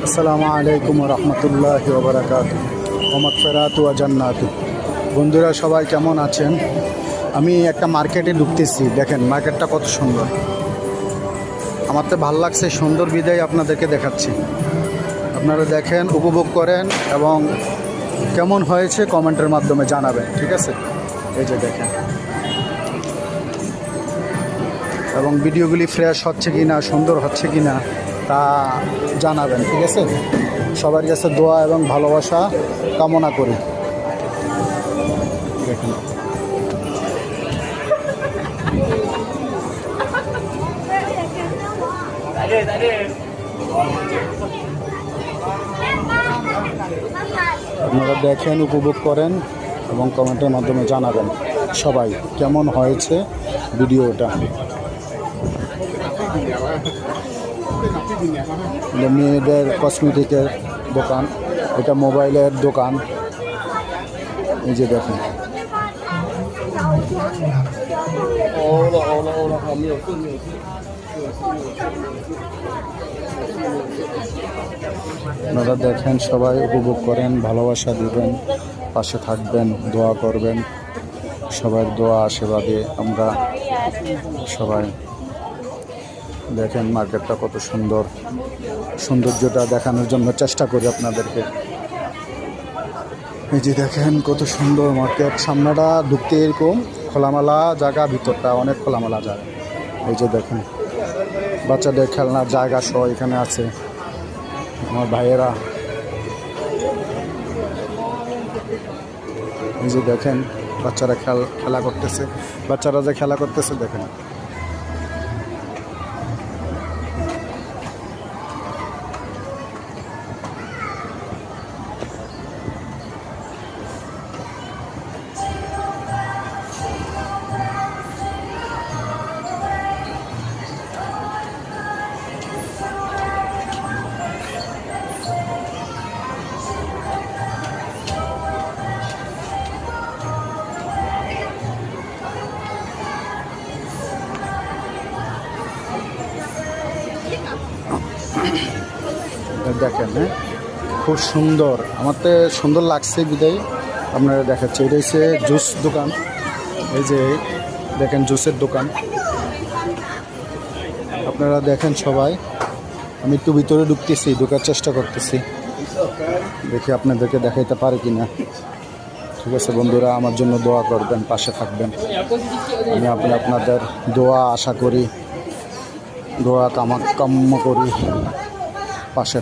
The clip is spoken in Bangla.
আসসালামু আলাইকুম রহমতুল্লাহ ওবরাকাতু ওয়া মাগফিরাতু ওয়া জান্নাতু। বন্ধুরা সবাই কেমন আছেন? আমি একটা মার্কেটে ঢুকতেছি, দেখেন মার্কেটটা কত সুন্দর। আমার তো ভালো লাগছে, সুন্দর বিদায় আপনাদেরকে দেখাচ্ছি। আপনারা দেখেন, উপভোগ করেন এবং কেমন হয়েছে কমেন্টের মাধ্যমে জানাবেন, ঠিক আছে? এই যে দেখেন, এবং ভিডিওগুলি ফ্রেশ হচ্ছে কি না, সুন্দর হচ্ছে কি না তা জানাবেন, ঠিক আছে? সবার কাছে দোয়া এবং ভালোবাসা কামনা করি। দেখেন আপনারা দেখেন, উপভোগ করেন এবং কমেন্টের মাধ্যমে জানাবেন সবাই কেমন হয়েছে ভিডিওটা। মেয়েদের কসমেটিকের দোকান, এটা মোবাইলের দোকান। এই যে দেখেন, আপনারা দেখেন, সবাই উপভোগ করেন, ভালোবাসা দিবেন, পাশে থাকবেন, দোয়া করবেন। সবার দোয়া আশীর্বাদে আমরা সবাই দেখেন মার্কেটটা কত সুন্দর, সৌন্দর্যটা দেখানোর জন্য চেষ্টা করি আপনাদেরকে। এই যে দেখেন কত সুন্দর মার্কেট, সামনেটা ঢুকতে এরকম খোলামেলা জায়গা, ভিতরটা অনেক খোলামেলা জায়গা। এই যে দেখেন বাচ্চাদের খেলনার জায়গা সহ এখানে আছে। আমার ভাইয়েরা, এই যে দেখেন বাচ্চারা খেলা করতেছে, বাচ্চারা যে খেলা করতেছে দেখেন। দেখেন, হ্যাঁ খুব সুন্দর, আমার তো সুন্দর লাগছে বিদায় আপনারা দেখাচ্ছে। এটা হচ্ছে জুস দোকান। এই যে দেখেন জুসের দোকান, আপনারা দেখেন সবাই। আমি একটু ভিতরে ঢুকতেছি, ঢোকার চেষ্টা করতেছি, দেখি আপনাদেরকে দেখাইতে পারি কিনা। ঠিক আছে বন্ধুরা, আমার জন্য দোয়া করবেন, পাশে থাকবেন। আমি আপনাদের দোয়া আশা করি, দোয়া কাম্য করি, পাশে